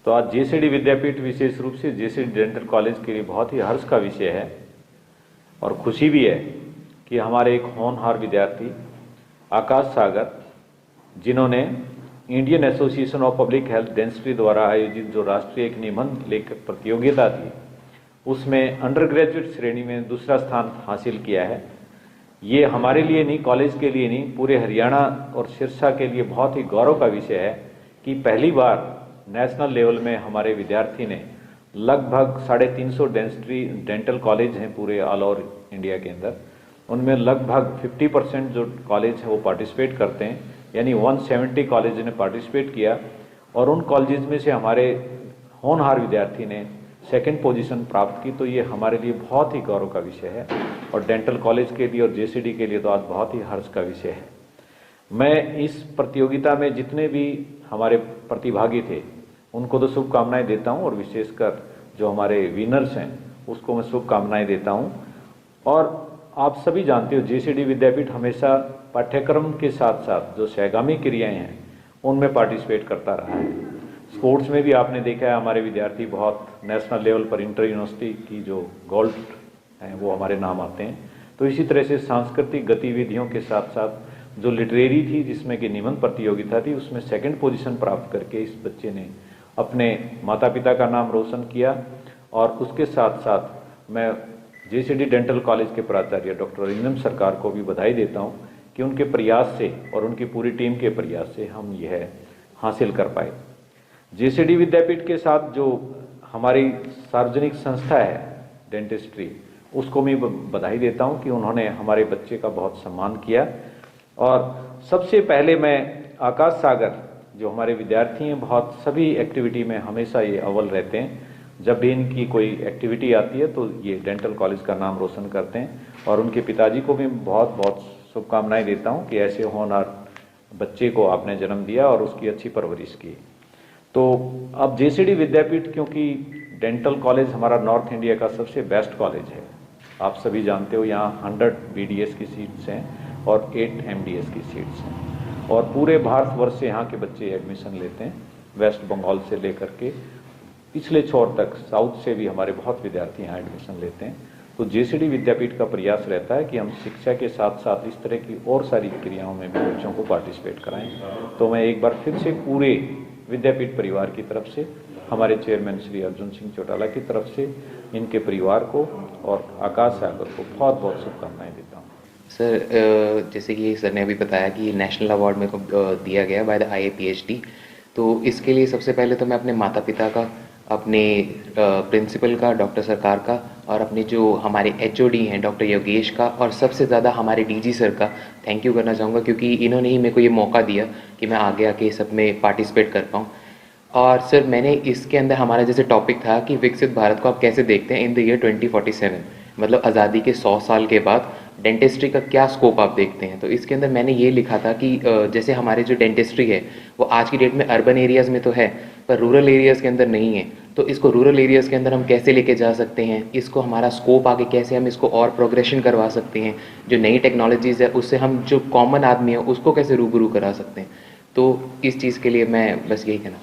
तो आज जेसीडी विद्यापीठ विशेष रूप से जेसीडी डेंटल कॉलेज के लिए बहुत ही हर्ष का विषय है और खुशी भी है कि हमारे एक होनहार विद्यार्थी आकाश सागर, जिन्होंने Indian association of public health dentistry द्वारा आयोजित जो राष्ट्रीय एक निबंध लेखक प्रतियोगिता थी उसमें अंडर ग्रेजुएट श्रेणी में दूसरा स्थान हासिल किया है। ये हमारे लिए नहीं, कॉलेज के लिए नहीं, पूरे हरियाणा और सिरसा के लिए बहुत ही गौरव का विषय है कि पहली बार नेशनल लेवल में हमारे विद्यार्थी ने लगभग 350 डेंटल कॉलेज हैं पूरे ऑल ओवर इंडिया के अंदर, उनमें लगभग 50% जो कॉलेज है वो पार्टिसिपेट करते हैं, यानी 170 कॉलेज ने पार्टिसिपेट किया और उन कॉलेज में से हमारे होनहार विद्यार्थी ने सेकंड पोजीशन प्राप्त की। तो ये हमारे लिए बहुत ही गौरव का विषय है और डेंटल कॉलेज के लिए और जेसीडी के लिए तो आज बहुत ही हर्ष का विषय है। मैं इस प्रतियोगिता में जितने भी हमारे प्रतिभागी थे उनको तो शुभकामनाएं देता हूं और विशेषकर जो हमारे विनर्स हैं उसको मैं शुभकामनाएं देता हूं। और आप सभी जानते हो जेसीडी विद्यापीठ हमेशा पाठ्यक्रम के साथ साथ जो सहगामी क्रियाएं हैं उनमें पार्टिसिपेट करता रहा है। स्पोर्ट्स में भी आपने देखा है हमारे विद्यार्थी बहुत नेशनल लेवल पर इंटर यूनिवर्सिटी की जो गोल्ड हैं वो हमारे नाम आते हैं। तो इसी तरह से सांस्कृतिक गतिविधियों के साथ साथ जो लिटरेरी थी जिसमें कि निबंध प्रतियोगिता थी उसमें सेकंड पोजीशन प्राप्त करके इस बच्चे ने अपने माता पिता का नाम रोशन किया। और उसके साथ साथ मैं जेसीडी डेंटल कॉलेज के प्राचार्य डॉक्टर अरिंदम सरकार को भी बधाई देता हूं कि उनके प्रयास से और उनकी पूरी टीम के प्रयास से हम यह हासिल कर पाए। जेसीडी विद्यापीठ के साथ जो हमारी सार्वजनिक संस्था है डेंटिस्ट्री, उसको मैं बधाई देता हूं कि उन्होंने हमारे बच्चे का बहुत सम्मान किया। और सबसे पहले मैं आकाश सागर जो हमारे विद्यार्थी हैं बहुत सभी एक्टिविटी में हमेशा ये अव्वल रहते हैं। जब भी इनकी कोई एक्टिविटी आती है तो ये डेंटल कॉलेज का नाम रोशन करते हैं और उनके पिताजी को भी बहुत बहुत शुभकामनाएं देता हूं कि ऐसे होनहार बच्चे को आपने जन्म दिया और उसकी अच्छी परवरिश की। तो अब जेसीडी विद्यापीठ क्योंकि डेंटल कॉलेज हमारा नॉर्थ इंडिया का सबसे बेस्ट कॉलेज है, आप सभी जानते हो यहाँ 100 बीडीएस की सीट्स हैं और 8 एमडीएस की सीट्स हैं और पूरे भारतवर्ष से यहाँ के बच्चे एडमिशन लेते हैं, वेस्ट बंगाल से लेकर के पिछले छोर तक साउथ से भी हमारे बहुत विद्यार्थी यहाँ एडमिशन लेते हैं। तो जेसीडी विद्यापीठ का प्रयास रहता है कि हम शिक्षा के साथ साथ इस तरह की और सारी क्रियाओं में भी बच्चों को पार्टिसिपेट कराएं। तो मैं एक बार फिर से पूरे विद्यापीठ परिवार की तरफ से, हमारे चेयरमैन श्री अर्जुन सिंह चौटाला की तरफ से इनके परिवार को और आकाश सागर को बहुत बहुत शुभकामनाएं देता हूँ। सर, जैसे कि सर ने अभी बताया कि नेशनल अवार्ड मेरे को दिया गया बाय द IAPHD, तो इसके लिए सबसे पहले तो मैं अपने माता पिता का, अपने प्रिंसिपल का डॉक्टर सरकार का और अपने जो हमारे HOD हैं डॉक्टर योगेश का और सबसे ज़्यादा हमारे DG सर का थैंक यू करना चाहूँगा, क्योंकि इन्होंने ही मेरे को ये मौका दिया कि मैं आगे आके सब में पार्टिसिपेट कर पाऊँ। और सर, मैंने इसके अंदर हमारा जैसे टॉपिक था कि विकसित भारत को आप कैसे देखते हैं इन द ईयर 2047, मतलब आज़ादी के 100 साल के बाद डेंटिस्ट्री का क्या स्कोप आप देखते हैं। तो इसके अंदर मैंने ये लिखा था कि जैसे हमारे जो डेंटिस्ट्री है वो आज की डेट में अर्बन एरियाज़ में तो है पर रूरल एरियाज़ के अंदर नहीं है। तो इसको रूरल एरियाज़ के अंदर हम कैसे लेके जा सकते हैं, इसको हमारा स्कोप आगे कैसे हम इसको और प्रोग्रेशन करवा सकते हैं, जो नई टेक्नोलॉजीज़ है उससे हम जो कॉमन आदमी है उसको कैसे रूबरू करा सकते हैं। तो इस चीज़ के लिए मैं बस यही कहना चाहूँगा।